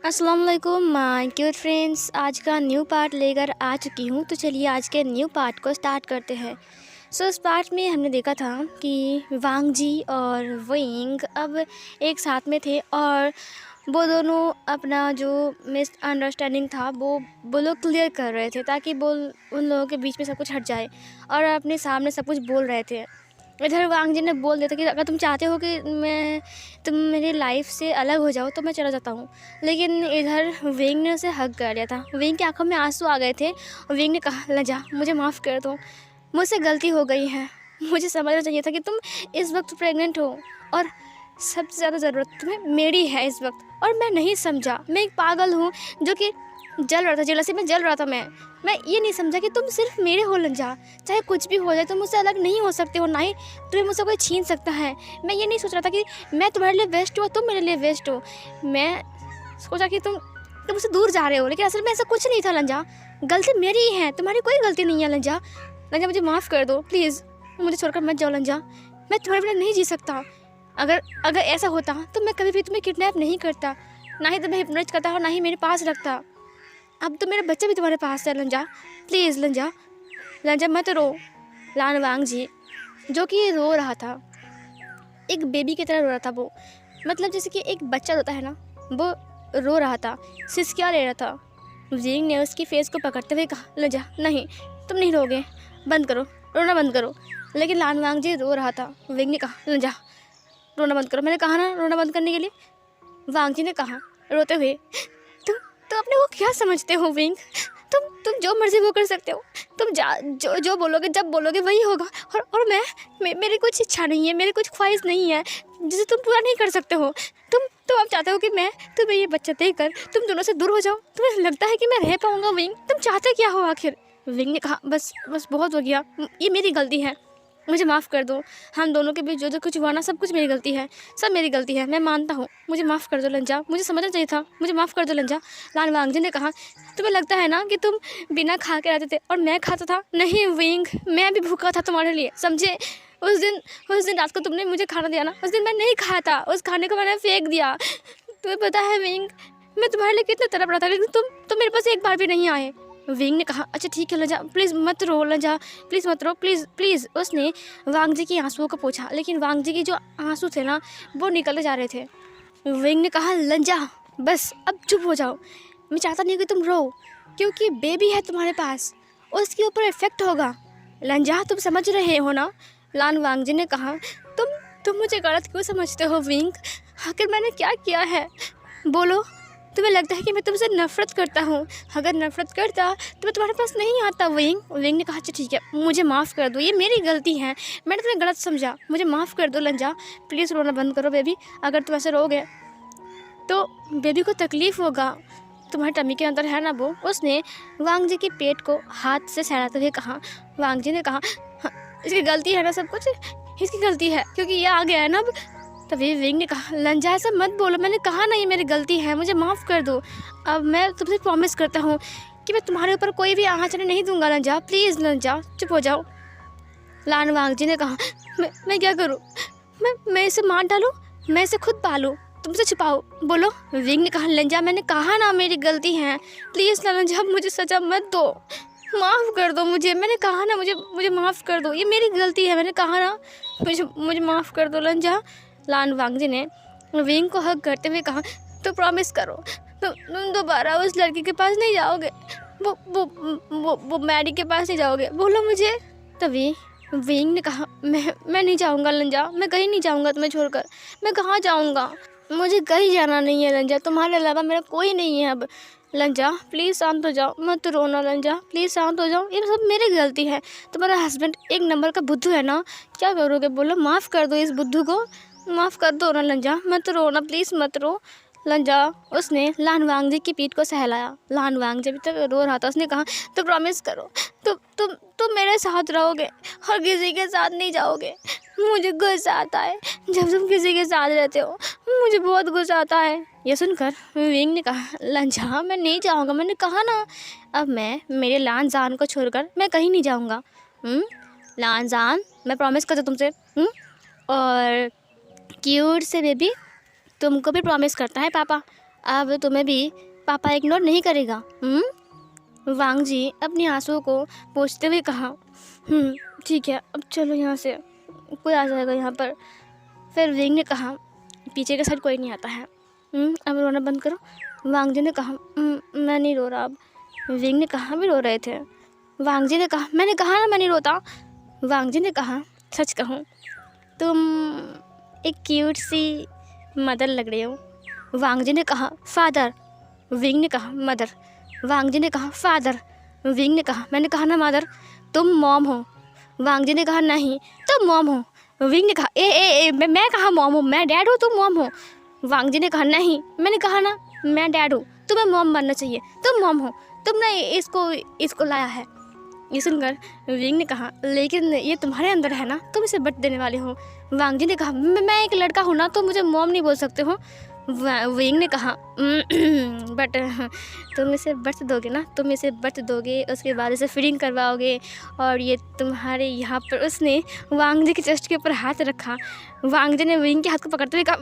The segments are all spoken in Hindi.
अस्सलाम वालेकुम माय क्यूट फ्रेंड्स। आज का न्यू पार्ट लेकर आ चुकी हूँ। तो चलिए आज के न्यू पार्ट को स्टार्ट करते हैं। इस पार्ट में हमने देखा था कि वांग जी और विंग अब एक साथ में थे और वो दोनों अपना जो मिसअंडरस्टैंडिंग था वो लोग क्लियर कर रहे थे ताकि वो उन लोगों के बीच में सब कुछ हट जाए और अपने सामने सब कुछ बोल रहे थे। इधर वांग जी ने बोल दिया था कि अगर तुम चाहते हो कि तुम मेरी लाइफ से अलग हो जाओ तो मैं चला जाता हूँ। लेकिन इधर विंग ने उसे हग कर लिया था। विंग की आंखों में आंसू आ गए थे और विंग ने कहा, लजा मुझे माफ़ कर दो, मुझसे गलती हो गई है। मुझे समझना चाहिए था कि तुम इस वक्त प्रेग्नेंट हो और सबसे ज़्यादा ज़रूरत तुम्हें मेरी है इस वक्त, और मैं नहीं समझा। मैं एक पागल हूँ जो कि जल रहा था, जेलसी में जल रहा था। मैं ये नहीं समझा कि तुम सिर्फ मेरे हो लंजा। चाहे कुछ भी हो जाए तुम मुझसे अलग नहीं हो सकते हो, ना ही तुम्हें मुझसे कोई छीन सकता है। मैं ये नहीं सोच रहा था कि मैं तुम्हारे लिए वेस्ट हो, तुम मेरे लिए वेस्ट हो। मैं सोचा कि तुम मुझसे दूर जा रहे हो, लेकिन असल में ऐसा कुछ नहीं था लंजा। गलती मेरी ही है, तुम्हारी कोई गलती नहीं है लंजा। लंजा मुझे माफ़ कर दो प्लीज़, मुझे छोड़कर मत जाओ लंजा। मैं तुम्हारे बिना नहीं जी सकता। अगर ऐसा होता तो मैं कभी भी तुम्हें किडनैप नहीं करता, ना ही तुम्हें हिप्नोटाइज करता और ना ही मेरे पास रखता। अब तो मेरा बच्चा भी तुम्हारे पास है लंजा। प्लीज़ लंजा, लंजा मत रो। लान वांग जी जो कि रो रहा था, एक बेबी की तरह रो रहा था वो, मतलब जैसे कि एक बच्चा रोता है ना, वो रो रहा था, सिसकियाँ ले रहा था। विंग ने उसकी फेस को पकड़ते हुए कहा, लंजा नहीं, तुम नहीं रोगे, बंद करो, रोना बंद करो। लेकिन लान वांग जी रो रहा था। विंग ने कहा, लंजा रोना बंद करो, मैंने कहा ना रोना बंद करने के लिए। वांग जी ने कहा रोते हुए, तुम अपने को क्या समझते हो विंग? तुम जो मर्जी वो कर सकते हो। तुम जो बोलोगे, जब बोलोगे वही होगा। और मेरी कुछ इच्छा नहीं है, मेरी कुछ ख्वाहिश नहीं है जिसे तुम पूरा नहीं कर सकते हो। तुम अब चाहते हो कि मैं तुम्हें ये बच्चा देकर तुम दोनों से दूर हो जाओ। तुम्हें लगता है कि मैं रह पाऊँगा विंग? तुम चाहते क्या हो आखिर? विंग ने कहा, बस बहुत हो गया, ये मेरी गलती है, मुझे माफ़ कर दो। हम दोनों के बीच जो कुछ हुआ ना, सब कुछ मेरी गलती है, सब मेरी गलती है, मैं मानता हूँ। मुझे माफ़ कर दो लंजा, मुझे समझना चाहिए था, मुझे माफ़ कर दो लंजा। लान वांग जी ने कहा, तुम्हें लगता है ना कि तुम बिना खा के रहते थे और मैं खाता था? नहीं विंग, मैं भी भूखा था तुम्हारे लिए, समझे? उस दिन रात को तुमने मुझे खाना दिया ना, उस दिन मैं नहीं खाया था, उस खाने को मैंने फेंक दिया। तुम्हें पता है विंग, मैं तुम्हारे लिए कितना तड़प रहा था, लेकिन तुम मेरे पास एक बार भी नहीं आए। विंग ने कहा, अच्छा ठीक है लंजा, प्लीज़ मत रो लंजा, प्लीज़ मत रो, प्लीज़ प्लीज़। उसने वांग जी की आंसुओं को पोंछा, लेकिन वांग जी के जो आंसू थे ना, वो निकलते जा रहे थे। विंग ने कहा, लंजा बस अब चुप हो जाओ, मैं चाहता नहीं कि तुम रो, क्योंकि बेबी है तुम्हारे पास, उसके ऊपर इफेक्ट होगा। लंजा तुम समझ रहे हो ना? लान वांग जी ने कहा, तुम मुझे गलत क्यों समझते हो विंग? आखिर मैंने क्या किया है, बोलो? तुम्हें लगता है कि मैं तुमसे नफ़रत करता हूँ? अगर नफ़रत करता तो मैं तुम्हारे पास नहीं आता विंग। विंग ने कहा, अच्छा ठीक है, मुझे माफ़ कर दो, ये मेरी गलती है, मैंने तुम्हें गलत समझा, मुझे माफ़ कर दो लंजा। प्लीज़ रोना बंद करो बेबी, अगर तुम ऐसे रोगे तो बेबी को तकलीफ़ होगा, तुम्हारे टमी के अंदर है ना वो। उसने वांग जी के पेट को हाथ से सहलाते हुए कहा। वांग जी ने कहा, हाँ, इसकी गलती है ना, सब कुछ इसकी गलती है क्योंकि ये आ गया है ना अब। तभी विंग ने कहा, लंजा ऐसा मत बोलो, मैंने कहा ना ये मेरी गलती है, मुझे माफ़ कर दो। अब मैं तुमसे प्रॉमिस करता हूँ कि मैं तुम्हारे ऊपर कोई भी आँच नहीं दूंगा लंजा, प्लीज़ लंजा चुप हो जाओ। लान वांग जी ने कहा, मैं क्या करूँ? मैं इसे मार डालूँ, मैं इसे खुद पालूँ, तुमसे छुपाओ, बोलो? विंग ने कहा, लंजा मैंने कहा ना मेरी गलती है, प्लीज़ लंजा मुझे सज़ा मत दो, माफ़ कर दो मुझे, मैंने कहा ना मुझे माफ़ कर दो, ये मेरी गलती है, मैंने कहा ना, मुझे माफ़ कर दो लंजा। लान वांग जी ने विंग को हग करते हुए कहा, तो प्रॉमिस करो तुम दोबारा उस लड़की के पास नहीं जाओगे, वो मैडी के पास नहीं जाओगे, बोलो मुझे? तभी विंग ने कहा, मैं नहीं जाऊँगा लंजा, मैं कहीं नहीं जाऊँगा तुम्हें छोड़कर। मैं कहाँ जाऊँगा? मुझे कहीं जाना नहीं है लंजा, तुम्हारे अलावा मेरा कोई नहीं है अब। लंजा प्लीज़ शांत हो जाओ, मत रोना लंजा, प्लीज़ शांत हो जाओ, ये सब मेरी गलती है। तुम्हारा हस्बैंड एक नंबर का बुद्धू है ना, क्या करोगे बोलो? माफ़ कर दो इस बुद्धू को, माफ़ कर दो ना लंजा, मत रोना प्लीज़, मत रो लंजा। उसने लान वांग जी की पीठ को सहलाया। लान वांग जी अभी तक रो रहा था। उसने कहा, तो प्रॉमिस करो, तुम मेरे साथ रहोगे और किसी के साथ नहीं जाओगे। मुझे गुस्सा आता है जब तुम किसी के साथ रहते हो, मुझे बहुत गुस्सा आता है। ये सुनकर विंग ने कहा, लंजा मैं नहीं जाऊँगा, मैंने कहा ना, अब मैं मेरे लान जान को छोड़कर मैं कहीं नहीं जाऊँगा। लान जान, मैं प्रॉमिस करता तुमसे। और क्यूट से बेबी, तुमको भी प्रॉमिस करता है पापा, अब तुम्हें भी पापा इग्नोर नहीं करेगा? वांग जी अपने आंसुओं को पोंछते हुए कहा। ठीक है, अब चलो यहाँ से, कोई आ जाएगा यहाँ पर। फिर विंग ने कहा, पीछे के साइड कोई नहीं आता है। अब रोना बंद करो। वांग जी ने कहा, मैं नहीं रो रहा अब। विंग ने कहा, भी रो रहे थे। वांग जी ने कहा, मैंने कहा ना मैं नहीं रोता। वांग जी ने कहा, सच कहूँ तुम एक क्यूट सी मदर लग रहे हो। वांग जी ने कहा, फादर। विंग ने कहा, मदर। वांग जी ने कहा, फादर। विंग ने कहा, मैंने कहा ना मदर। तुम मॉम हो। वांग जी ने कहा, नहीं तुम मॉम हो। विंग ने कहा, मैं कहा मॉम हूँ, मैं डैड हूँ, तुम मॉम हो। वांग जी ने कहा, नहीं मैंने कहा ना मैं डैड हूँ, तुम्हें मॉम बनना चाहिए, तुम मॉम हो, तुमने इसको लाया है। ये सुनकर विंग ने कहा, लेकिन ये तुम्हारे अंदर है ना, तुम इसे बट देने वाले हो। वांग जी ने कहा, मैं एक लड़का हूँ ना, तो मुझे मॉम नहीं बोल सकते हो। विंग ने कहा, बट तुम इसे बर्थ दोगे ना, तुम इसे बर्थ दोगे, उसके बाद इसे फीडिंग करवाओगे, और ये तुम्हारे यहाँ पर। उसने वांग जी के चेस्ट के ऊपर हाथ रखा। वांग जी ने विंग के हाथ को पकड़ते हुए कहा,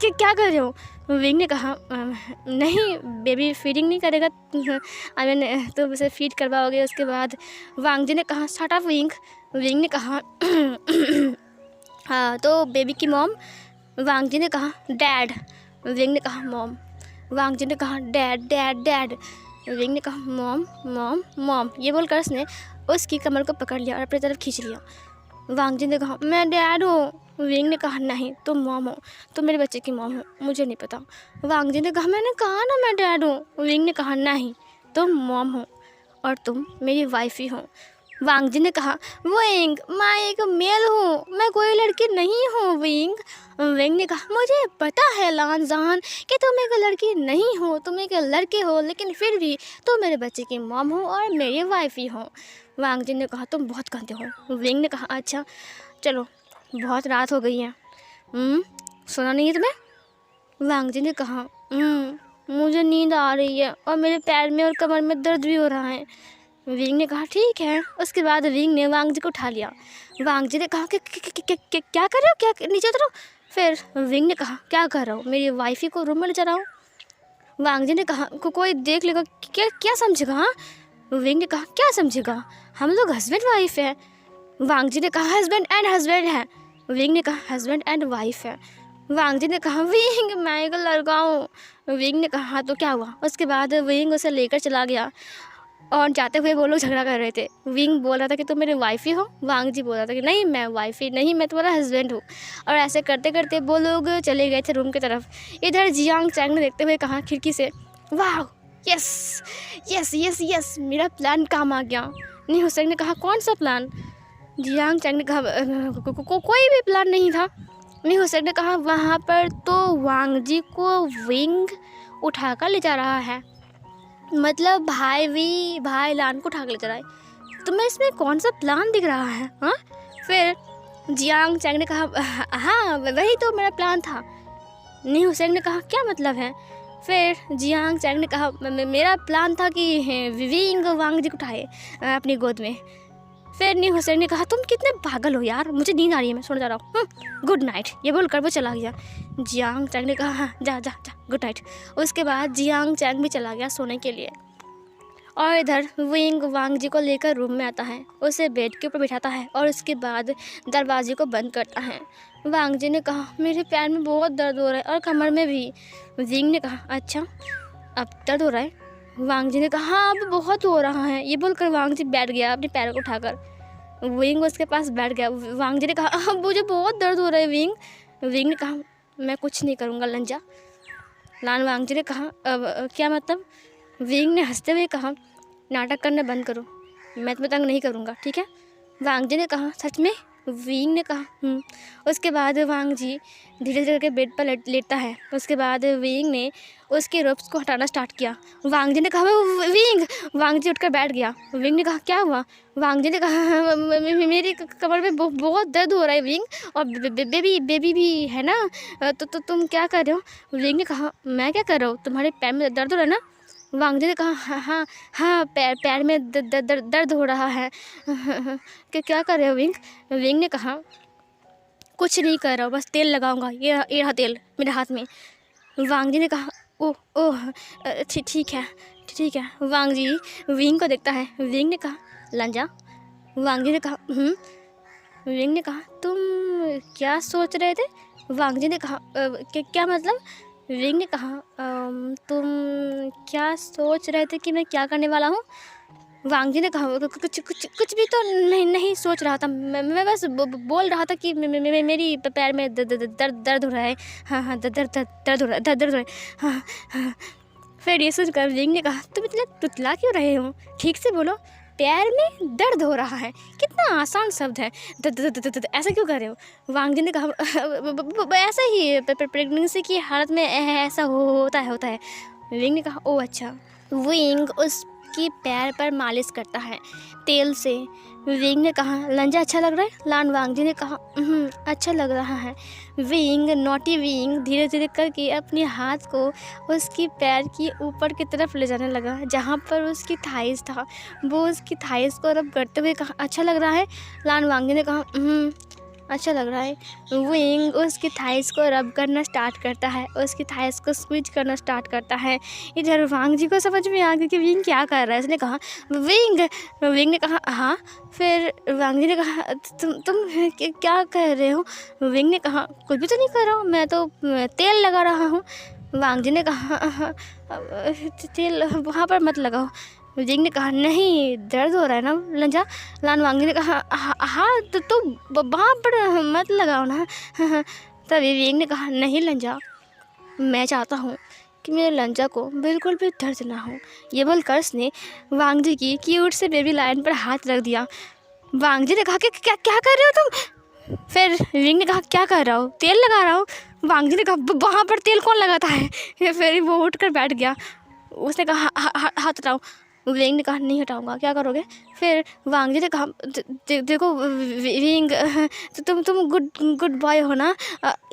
क्या कर रहे हो? विंग ने कहा, नहीं बेबी फीडिंग नहीं करेगा, आई मीन तुम इसे फीड करवाओगे, उसके बाद। वांग जी ने कहा, शट अप विंग। विंग ने कहा, हाँ तो बेबी की मॉम। वांग जी ने कहा, डैड। विंग ने कहा, मॉम। वांग जी ने कहा, डैड डैड डैड। विंग ने कहा, मॉम मॉम मॉम। ये बोलकर उसने उसकी कमर को पकड़ लिया और अपनी तरफ खींच लिया। वांग जी ने कहा, मैं डैड हूँ। विंग ने कहा, नहीं तुम मॉम हो, तुम मेरे बच्चे की मॉम हो, मुझे नहीं पता। वांग जी ने कहा, मैंने कहा ना मैं डैड हूँ। विंग ने कहा, नहीं तुम मॉम हो और तुम मेरी वाइफ ही हो। वांग जी ने कहा, विंग मैं एक मेल हूँ, मैं कोई लड़की नहीं हूँ विंग। विंग ने कहा, मुझे पता है लानजान कि तुम एक लड़की नहीं हो, तुम एक लड़के हो, लेकिन फिर भी तुम मेरे बच्चे की मॉम हो और मेरी वाइफ ही हो। वांग जी ने कहा, तुम बहुत गंदे हो। विंग ने कहा, अच्छा चलो बहुत रात हो गई है, सोना नहीं है तुम्हें? वांग जी ने कहा, मुझे नींद आ रही है और मेरे पैर में और कमर में दर्द भी हो रहा है। विंग ने कहा, ठीक है। उसके बाद विंग ने वांग जी को उठा लिया। वांग जी ने कहा, क्या कर रहे हो, क्या नीचे उतरो। फिर विंग ने कहा, क्या कर रहा हो, मेरी वाइफ ही को रूम में ले जा रहा हूँ। वांग जी ने कहा, कोई देख लेगा क्या समझेगा? हाँ। विंग ने कहा, क्या समझेगा, हम लोग हस्बैंड वाइफ है। वांग जी ने कहा, हस्बैंड है। विंग ने कहा, हस्बैंड एंड वाइफ है। वांग जी ने कहा, विंग मैं एक लड़का हूँ। विंग ने कहा, हाँ तो क्या हुआ? उसके बाद विंग उसे लेकर चला गया और जाते हुए वो लोग झगड़ा कर रहे थे। विंग बोल रहा था कि तुम मेरे वाइफ ही हो। वांग जी बोल रहा था कि नहीं मैं वाइफ ही नहीं, मैं तुम्हारा हस्बैंड हूँ। और ऐसे करते करते वो लोग चले गए थे रूम की तरफ। इधर जियांग चैंग ने देखते हुए कहा खिड़की से, वाह यस यस यस यस मेरा प्लान काम आ गया। नी हुसैन ने कहा, कौन सा प्लान? जियांग चैंग ने कहा, कोई भी प्लान नहीं था। नी हुसैन ने कहा, वहाँ पर तो वांग जी को विंग उठाकर ले जा रहा है, मतलब भाई लान को उठा के ले जा रहा है। तुम्हें इसमें कौन सा प्लान दिख रहा है? हाँ। फिर जियांग चैंग ने कहा, हाँ वही तो मेरा प्लान था। नी हुसैन ने कहा, क्या मतलब है? फिर जियांग चैंग ने कहा, मेरा प्लान था कि विंग वांग जी को उठाए अपनी गोद में। फिर नी हुसैन ने कहा, तुम कितने पागल हो यार, मुझे नींद आ रही है, मैं सोने जा रहा हूँ, गुड नाइट। ये बोलकर वो चला गया। जियांग चैंग ने कहा, हाँ जा जा जा गुड नाइट। उसके बाद जियांग चैंग भी चला गया सोने के लिए। और इधर विंग वांग जी को लेकर रूम में आता है, उसे बेड के ऊपर बिठाता है और उसके बाद दरवाजे को बंद करता है। वांग जी ने कहा, मेरे पैर में बहुत दर्द हो रहा है और कमर में भी। विंग ने कहा, अच्छा अब दर्द हो रहा है? वांग जी ने कहा, हाँ अब बहुत हो रहा है। ये बोलकर वांग जी बैठ गया अपने पैरों को उठाकर। विंग उसके पास बैठ गया। वांग जी ने कहा, अब मुझे बहुत दर्द हो रहा है विंग। विंग ने कहा, मैं कुछ नहीं करूँगा लंजा। लान वांग जी ने कहा, क्या मतलब? विंग ने हंसते हुए कहा, नाटक करना बंद करो, मैं तुम्हें तंग नहीं करूँगा, ठीक है? वांग जी ने कहा, सच में? विंग ने कहा, उसके बाद वांग जी धीरे धीरे करके बेड पर लेटता है। उसके बाद विंग ने उसके रोप्स को हटाना स्टार्ट किया। वांग जी ने कहा, विंग। वांग जी उठकर बैठ गया। विंग ने कहा, क्या हुआ? वांग जी ने कहा, मेरी कमर में बहुत दर्द हो रहा है विंग, और बेबी भी है ना, तो तुम क्या कर रहे हो? विंग ने कहा, मैं क्या कर रहा हूँ, तुम्हारे पैर में दर्द हो रहा है ना? वांग जी ने कहा, हाँ हाँ पैर में दर्द हो रहा है। क्या कर रहे हो विंग? विंग ने कहा, कुछ नहीं कर रहा हूँ, बस तेल लगाऊंगा, ये रहा तेल मेरे हाथ में। वांग जी ने कहा, ओह ओह ठीक है। वांग जी विंग को देखता है। विंग ने कहा लंजा। वांग जी ने कहा विंग ने कहा तुम क्या सोच रहे थे? वांग जी ने कहा क्या मतलब? विंग ने कहा तुम क्या सोच रहे थे कि मैं क्या करने वाला हूँ? वांग जी ने कहा कुछ भी तो नहीं सोच रहा था। मैं बस बोल रहा था कि मेरी पैर में दर्द हो रहा है। हाँ दर्द हो रहा है दर्द हो रहा है। हाँ। फिर ये सोच कर विंग ने कहा तुम इतना तुतला क्यों रहे हो? ठीक से बोलो। पैर में दर्द हो रहा है, कितना आसान शब्द है। ऐसा क्यों कर रहे हो? वांग जी ने कहा ऐसा ही प्रेगनेंसी की हालत में ऐसा होता है। विंग ने कहा ओह अच्छा। विंग उसकी पैर पर मालिश करता है तेल से। विंग ने कहा लंजा अच्छा लग रहा है? लान वांग जी ने कहा अच्छा लग रहा है। विंग नॉटी विंग धीरे धीरे करके अपने हाथ को उसकी पैर की ऊपर की तरफ ले जाने लगा, जहाँ पर उसकी थाइस था। वो उसकी थाइस को रब करते हुए कहा अच्छा लग रहा है? लान वांग जी ने कहा अच्छा लग रहा है। विंग उसकी थाइस को रब करना स्टार्ट करता है, उसकी थाइस को स्क्वीज करना स्टार्ट करता है। इधर वांग जी को समझ में आ गया कि विंग क्या कर रहा है। उसने कहा विंग ने कहा हाँ। फिर वांग जी ने कहा तुम क्या कर रहे हो? विंग ने कहा कुछ भी तो नहीं कर रहा हूँ, मैं तो तेल लगा रहा हूँ। वांग जी ने कहा तेल वहाँ पर मत लगाओ। विंग ने कहा नहीं दर्द हो रहा है ना लंजा? लान वांग जी ने कहा हाँ तो वहाँ पर मत लगाओ ना। तभी विंग ने कहा नहीं लंजा, मैं चाहता हूँ कि मेरे लंजा को बिल्कुल भी दर्द ना हो। ये बोलकर उसने वांग जी की क्यूट से बेबी लायन पर हाथ रख दिया। वांग जी ने कहा कि क्या क्या कर रहे हो तुम? फिर विंग ने कहा क्या कर रहा हो? तेल लगा रहा हूँ। वांग जी ने कहा वहाँ पर तेल कौन लगाता है? फिर वो उठकर बैठ गया। उसने कहा हाथ हटाओ। विंग ने कहा नहीं हटाऊंगा। क्या करोगे? फिर वांग जी ने कहा देखो विंग तुम गुड बॉय हो ना?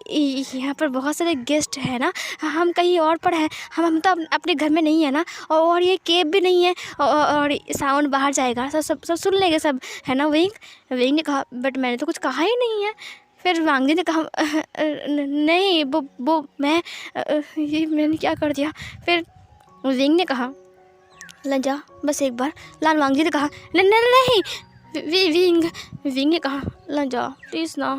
यहाँ पर बहुत सारे गेस्ट हैं ना, हम कहीं और पर हैं, हम तो अपने घर में नहीं है ना, और ये केब भी नहीं है, और साउंड बाहर जाएगा, सब सुन लेंगे सब, है ना विंग ने कहा बट मैंने तो कुछ कहा ही नहीं है। फिर वांग जी ने कहा नहीं वो मैं ये मैंने क्या कर दिया? फिर विंग ने कहा लंजा बस एक बार। लान वांग जी ने कहा नहीं। विंग ने कहा लंजा प्लीज़ ना,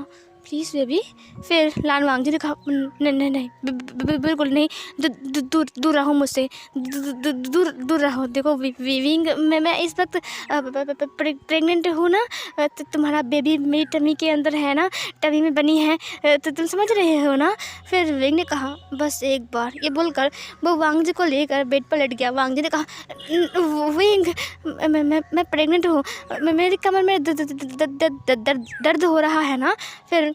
प्लीज़ बेबी। फिर लान वांग जी ने कहा नहीं बिल्कुल नहीं, दूर रहो मुझसे, दूर रहो। देखो विंग मैं इस वक्त प्रेग्नेंट हूँ ना, तो तुम्हारा बेबी मेरी टमी के अंदर है ना, टमी में बनी है, तो तुम समझ रहे हो ना? फिर विंग ने कहा बस एक बार। ये बोलकर वो वांग जी को लेकर बेड पर लेट गया। वांग जी ने कहा विंग मैं प्रेग्नेंट हूँ, मेरी कमर में दर्द हो रहा है ना? फिर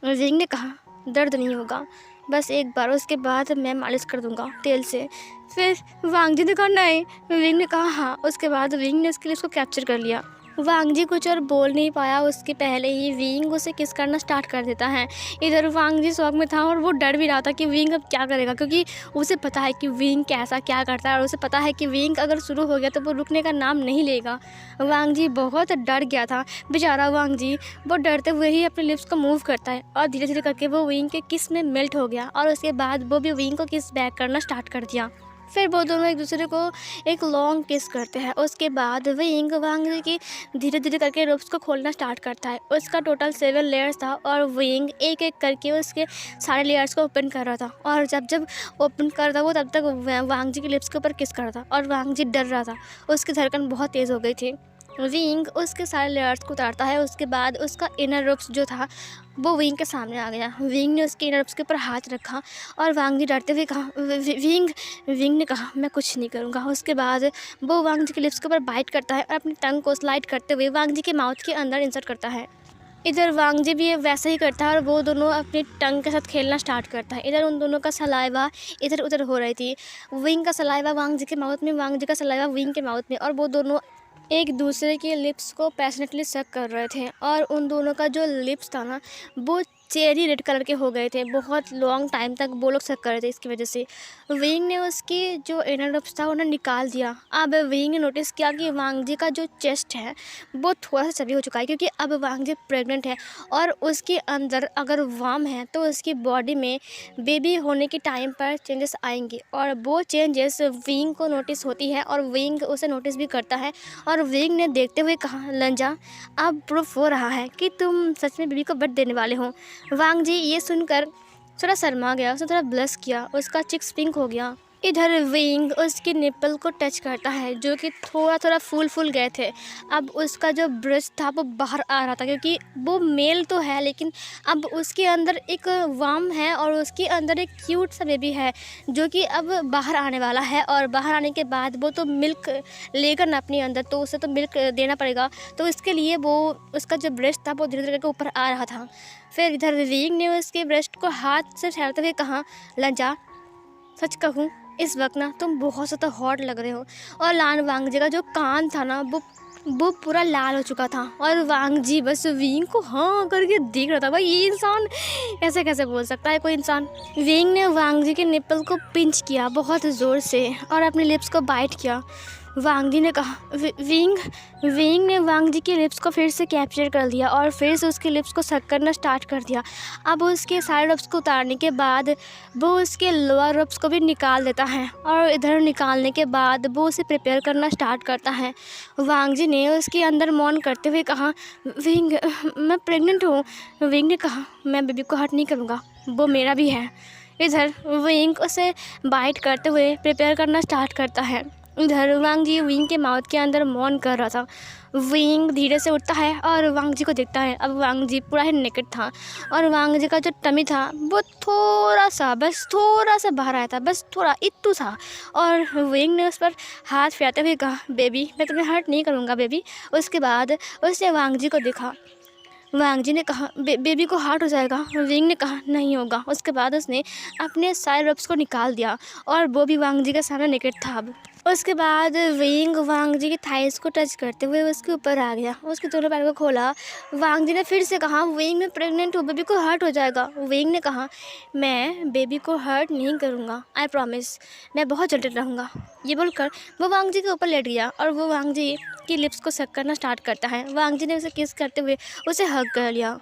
विंग ने कहा दर्द नहीं होगा, बस एक बार, उसके बाद मैं मालिश कर दूंगा तेल से। फिर वांग जी ने कहा नहीं। विंग ने कहा हाँ। उसके बाद विंग ने उसके लिए उसको कैप्चर कर लिया। वांग जी कुछ और बोल नहीं पाया, उसके पहले ही विंग उसे किस करना स्टार्ट कर देता है। इधर वांग जी शौक में था और वो डर भी रहा था कि विंग अब क्या करेगा, क्योंकि उसे पता है कि विंग कैसा क्या करता है, और उसे पता है कि विंग अगर शुरू हो गया तो वो रुकने का नाम नहीं लेगा। वांग जी बहुत डर गया था बेचारा। वांग जी वो डरते हुए ही अपने लिप्स को मूव करता है, और धीरे धीरे करके वो विंग के किस में मेल्ट हो गया, और उसके बाद वो भी विंग को किस बैक करना स्टार्ट कर दिया। फिर वो दोनों एक दूसरे को एक लॉन्ग किस करते हैं। उसके बाद विंग वांग जी की धीरे धीरे करके रोप्स को खोलना स्टार्ट करता है। उसका टोटल 7 लेयर्स था, और विंग एक एक करके उसके सारे लेयर्स को ओपन कर रहा था, और जब ओपन कर रहा था वो तब तक वांग जी के लिप्स के ऊपर किस कर रहा था, और वांग जी डर रहा था, उसकी धड़कन बहुत तेज़ हो गई थी। विंग उसके सारे लेयर्स को उतारता है। उसके बाद उसका इनर रूप्स जो था वो विंग के सामने आ गया। विंग ने उसके इनर रूप्स के ऊपर हाथ रखा, और वांग जी डरते हुए कहा विंग ने कहा मैं कुछ नहीं करूँगा। उसके बाद वो वांग जी के लिप्स के ऊपर बाइट करता है, और अपनी टंग को स्लाइड करते हुए वांग जी के माउथ के अंदर इंसर्ट करता है। इधर वांग जी भी वैसा ही करता है, और वो दोनों अपनी टंग के साथ खेलना स्टार्ट करता है। इधर उन दोनों का सलाइवा इधर उधर हो रही थी। विंग का सलाइवा वांग जी के माउथ में, वांग जी का सलाइवा विंग के माउथ में, और वो दोनों एक दूसरे के लिप्स को पैशनेटली सक कर रहे थे। और उन दोनों का जो लिप्स था ना, वो चेरी रेड कलर के हो गए थे। बहुत लॉन्ग टाइम तक वो लोग शक कर रहे थे इसकी वजह से। विंग ने उसकी जो इनर रब्स था उन्हें निकाल दिया। अब विंग ने नोटिस किया कि वांग जी का जो चेस्ट है वो थोड़ा सा चर्बी हो चुका है, क्योंकि अब वांग जी प्रेग्नेंट है और उसके अंदर अगर वार्म है तो उसकी बॉडी में बेबी होने के टाइम पर चेंजेस आएंगे, और वो चेंजेस विंग को नोटिस होती है और विंग उसे नोटिस भी करता है। और विंग ने देखते हुए कहा, लंजा, अब प्रूफ हो रहा है कि तुम सच में बेबी को बर्थ देने वाले हो। वांग जी ये सुनकर थोड़ा शर्मा गया, उसने थोड़ा ब्लश किया, उसका चिक्स पिंक हो गया। इधर विंग उसकी निप्पल को टच करता है जो कि थोड़ा थोड़ा फूल गए थे। अब उसका जो ब्रेस्ट था वो बाहर आ रहा था, क्योंकि वो मेल तो है लेकिन अब उसके अंदर एक वार्म है और उसके अंदर एक क्यूट सा बेबी है जो कि अब बाहर आने वाला है। और बाहर आने के बाद वो तो मिल्क लेकर ना अपने अंदर, तो उसे तो मिल्क देना पड़ेगा, तो इसके लिए वो उसका जो ब्रेस्ट था वो धीरे धीरे करके ऊपर आ रहा था। फिर इधर विंग ने उसके ब्रेस्ट को हाथ से ठहरते हुए कहा, लंजा, सच कहूँ इस वक्त ना तुम बहुत ज़्यादा हॉट लग रहे हो। और लान वांग जी का जो कान था ना वो पूरा लाल हो चुका था और वांग जी बस विंग को हाँ करके देख रहा था। भाई ये इंसान ऐसे कैसे बोल सकता है कोई इंसान। विंग ने वांग जी के निप्पल को पिंच किया बहुत ज़ोर से और अपने लिप्स को बाइट किया। वांग जी ने कहा, विंग ने वांग जी के लिप्स को फिर से कैप्चर कर लिया और फिर से उसके लिप्स को सक करना स्टार्ट कर दिया। अब उसके साइड रब्स को उतारने के बाद वो उसके लोअर रब्स को भी निकाल देता है और इधर निकालने के बाद वो उसे प्रिपेयर करना स्टार्ट करता है। वांग जी ने उसके अंदर मौन करते हुए कहा, विंग, मैं प्रेग्नेंट हूँ। विंग ने कहा, मैं बेबी को हर्ट नहीं करूँगा, वो मेरा भी है। इधर विंग उसे बाइट करते हुए प्रिपेयर करना स्टार्ट करता है। इधर वांग जी विंग के माउथ के अंदर मौन कर रहा था। विंग धीरे से उठता है और वांग जी को देखता है। अब वांग जी पूरा ही नेकेड था और वांग जी का जो टमी था वो थोड़ा सा बाहर आया था, बस थोड़ा इतू था। और विंग ने उस पर हाथ फेरते हुए कहा, बेबी, मैं तुम्हें हर्ट नहीं करूँगा बेबी। उसके बाद उसने वांग जी को देखा। वांग जी ने कहा, बेबी को हार्ट हो जाएगा। विंग ने कहा, नहीं होगा। उसके बाद उसने अपने साइड रब्स को निकाल दिया और वो भी वांग जी के सामने नेकेड था। अब उसके बाद विंग वांग जी की थाइस को टच करते हुए उसके ऊपर आ गया, उसके दोनों पैर को खोला। वांग जी ने फिर से कहा, विंग, मैं प्रेग्नेंट हूँ, बेबी को हर्ट हो जाएगा। विंग ने कहा, मैं बेबी को हर्ट नहीं करूँगा, आई प्रॉमिस, मैं बहुत जल्दी रहूँगा। ये बोलकर वो वांग जी के ऊपर लेट गया और वो वांग जी की लिप्स को सक करना स्टार्ट करता है। वांग जी ने उसे किस करते हुए उसे हग कर लिया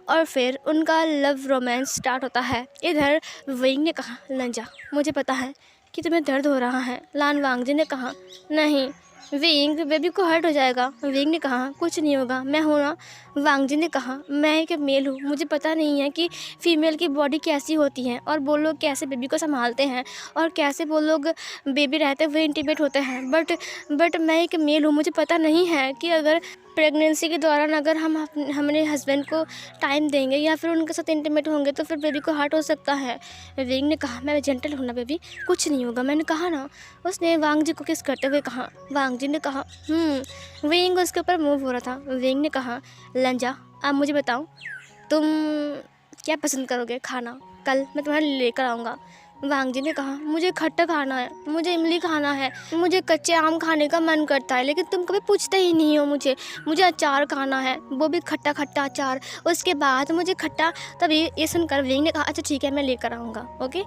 और फिर उनका लव रोमांस स्टार्ट होता है। इधर विंग ने कहा, लंजा, मुझे पता है कि तुम्हें दर्द हो रहा है। लान वांग जी ने कहा, नहीं विंग, बेबी को हर्ट हो जाएगा। विंग ने कहा, कुछ नहीं होगा, मैं हूँ ना। वांग जी ने कहा, मैं एक मेल हूँ, मुझे पता नहीं है कि फ़ीमेल की बॉडी कैसी होती है और वो लोग कैसे बेबी को संभालते हैं और कैसे वो लोग बेबी रहते हुए इंटीमेट होते हैं, बट मैं एक मेल हूँ, मुझे पता नहीं है कि अगर प्रेगनेंसी के दौरान अगर हम अपने हस्बैंड को टाइम देंगे या फिर उनके साथ इंटीमेट होंगे तो फिर बेबी को हर्ट हो सकता है। विंग ने कहा, मैं जेंटल हूँ ना बेबी, कुछ नहीं होगा, मैंने कहा ना। उसने वांग जी को किस करते हुए कहा। वांग जी ने कहा, विंग उसके ऊपर मूव हो रहा था। विंग ने कहा, लंजा, आप मुझे बताओ, तुम क्या पसंद करोगे खाना, कल मैं तुम्हारे लिए लेकर आऊँगा। वांग जी ने कहा, मुझे खट्टा खाना है, मुझे इमली खाना है, मुझे कच्चे आम खाने का मन करता है, लेकिन तुम कभी पूछते ही नहीं हो मुझे अचार खाना है, वो भी खट्टा खट्टा अचार। उसके बाद मुझे खट्टा। तभी ये सुनकर विंग ने कहा, अच्छा ठीक है, मैं लेकर आऊँगा, ओके।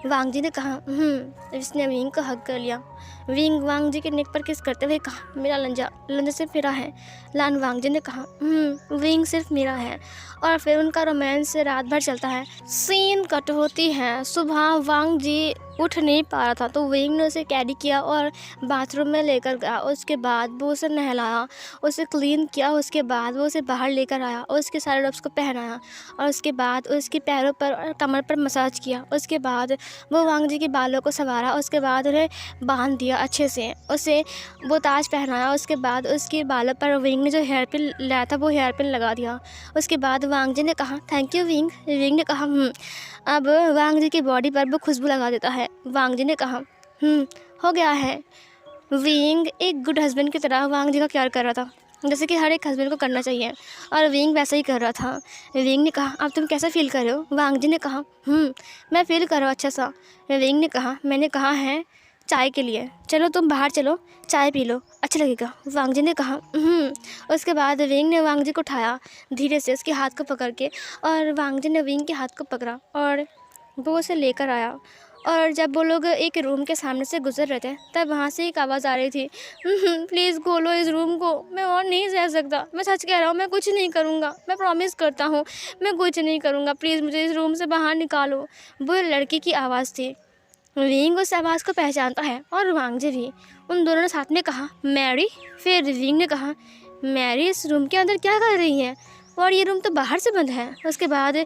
वांग जी ने कहा, इसने विंग को हग कर लिया। विंग वांग जी के नेक पर किस करते हुए कहा, मेरा लंजा सिर्फ मेरा है। लान वांग जी ने कहा, विंग सिर्फ मेरा है। और फिर उनका रोमांस रात भर चलता है। सीन कट होती है सुबह। वांग जी उठ नहीं पा रहा था तो विंग ने उसे कैरी किया और बाथरूम में लेकर गया। उसके बाद वो उसे नहलाया, उसे क्लीन किया, उसके बाद वो उसे बाहर लेकर आया और उसके सारे रब्स को पहनाया और उसके बाद उसके पैरों पर और कमर पर मसाज किया। उसके बाद वो वांग जी के बालों को संवारा, उसके बाद उन्हें बांध दिया अच्छे से, उसे वो ताज पहनाया। उसके बाद उसके बालों पर विंग ने जो हेयर पिन लाया था वो हेयर पिन लगा दिया। उसके बाद वांग जी ने कहा, थैंक यू विंग। विंग ने कहा, अब वांग जी की बॉडी पर वो खुशबू लगा देता है। वांग जी ने कहा, हो गया है। विंग एक गुड हस्बैंड की तरह वांग जी का केयर कर रहा था, जैसे कि हर एक हस्बैंड को करना चाहिए, और विंग वैसा ही कर रहा था। विंग ने कहा, अब तुम कैसा फील कर रहे हो? वांग जी ने कहा, मैं फील कर रहा हूँ अच्छा सा। विंग ने कहा, मैंने कहा है चाय के लिए, चलो तुम बाहर चलो, चाय पी लो, अच्छा लगेगा। वांग जी ने कहा उसके बाद विंग ने वांग जी को उठाया धीरे से उसके हाथ को पकड़ के, और वांग जी ने विंग के हाथ को पकड़ा और वो उसे लेकर आया। और जब वो लोग एक रूम के सामने से गुजर रहे थे तब वहाँ से एक आवाज़ आ रही थी, प्लीज़ खोलो इस रूम को, मैं और नहीं सह सकता, मैं सच कह रहा हूँ, मैं कुछ नहीं करूँगा, मैं प्रॉमिस करता हूँ मैं कुछ नहीं करूँगा, प्लीज़ मुझे इस रूम से बाहर निकालो। वो लड़की की आवाज़ थी। विंग उस आवाज़ को पहचानता है और वांगजी भी। उन दोनों ने साथ में कहा, मैरी। फिर विंग ने कहा, मैरी इस रूम के अंदर क्या कर रही है, और ये रूम तो बाहर से बंद है। उसके बाद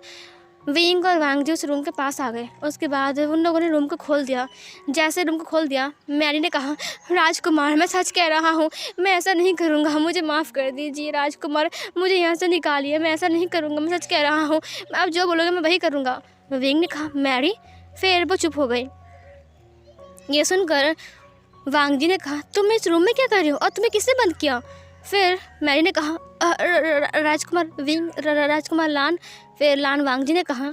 विंग और वांगजी उस रूम के पास आ गए। उसके बाद उन लोगों ने रूम को खोल दिया। जैसे रूम को खोल दिया, मैरी ने कहा, राजकुमार मैं सच कह रहा हूँ, मैं ऐसा नहीं करूँगा, मुझे माफ़ कर दीजिए राजकुमार, मुझे यहाँ से निकालिए, मैं ऐसा नहीं करूँगा, मैं सच कह रहा हूँ, आप जो बोलोगे मैं वही करूँगा। विंग ने कहा, मैरी। फिर वो चुप हो गई। ये सुनकर वांगजी ने कहा, तुम इस रूम में क्या कर रही हो और तुम्हें किसने बंद किया? फिर मैरी ने कहा, राजकुमार विंग, राजकुमार लान। फिर लान वांगजी ने कहा,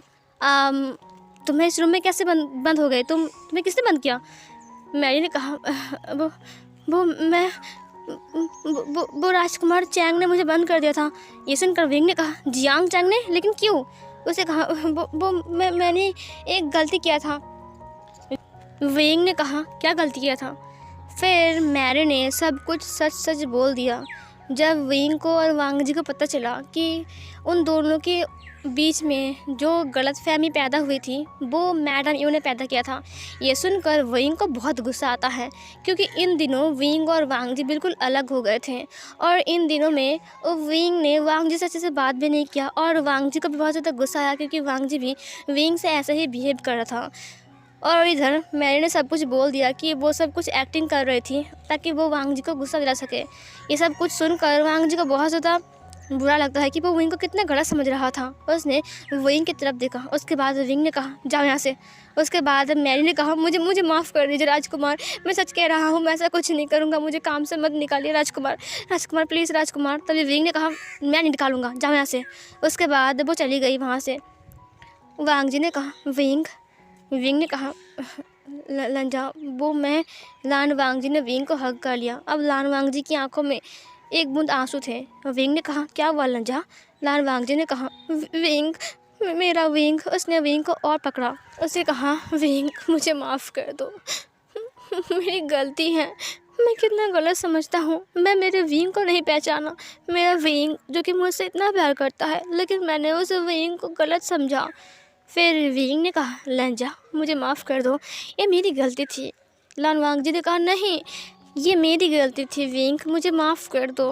तुम्हें इस रूम में कैसे बंद हो गए, तुम्हें किसने बंद किया? मैरी ने कहा, वो मैं वो राजकुमार चैंग ने मुझे बंद कर दिया था। ये सुनकर विंग ने कहा, जियांग चैंग ने, लेकिन क्यों? उसे कहा, मैंने एक गलती किया था। विंग ने कहा, क्या गलती किया था? फिर मैरी ने सब कुछ सच सच बोल दिया। जब विंग को और वांगजी को पता चला कि उन दोनों के बीच में जो गलतफहमी पैदा हुई थी वो मैडम यू ने पैदा किया था, ये सुनकर विंग को बहुत गुस्सा आता है, क्योंकि इन दिनों विंग और वांगजी बिल्कुल अलग हो गए थे। और इन दिनों में विंग ने वांगजी से अच्छे से बात भी नहीं किया, और वांगजी को भी बहुत ज़्यादा गुस्सा आया, क्योंकि वांगजी भी विंग से ऐसे ही बिहेव कर रहा था। और इधर मैरी ने सब कुछ बोल दिया कि वो सब कुछ एक्टिंग कर रही थी ताकि वो वांगजी को गुस्सा दिला सके। ये सब कुछ सुनकर वांगजी को बहुत ज़्यादा बुरा लगता है कि वो विंग को कितना गलत समझ रहा था। उसने विंग की तरफ देखा। उसके बाद विंग ने कहा, जाओ यहाँ से। उसके बाद मैरी ने कहा, मुझे माफ़ कर दीजिए राजकुमार, मैं सच कह रहा हूँ, मैं ऐसा कुछ नहीं करूँगा, मुझे काम से मत निकालिए राजकुमार प्लीज़ राजकुमार। तभी विंग ने कहा, मैं नहीं निकालूँगा, जाओ यहाँ से। उसके बाद वो चली गई वहाँ से। वांगजी ने कहा, विंग ने कहा, लंजा वो मैं। लान वांगजी ने विंग को हग कर लिया। अब लान वांगजी की आंखों में एक बूंद आंसू थे। विंग ने कहा, क्या हुआ लंजा? लान वांगजी ने कहा, विंग, मेरा विंग। उसने विंग को और पकड़ा। उसे कहा, विंग मुझे माफ़ कर दो, मेरी गलती है, मैं कितना गलत समझता हूँ, मैं मेरे विंग को नहीं पहचाना। मेरा विंग जो कि मुझसे इतना प्यार करता है, लेकिन मैंने उस विंग को गलत समझा। फिर विंग ने कहा, लंजा मुझे माफ़ कर दो, ये मेरी गलती थी। लान वांगजी ने कहा, नहीं ये मेरी गलती थी विंग, मुझे माफ़ कर दो।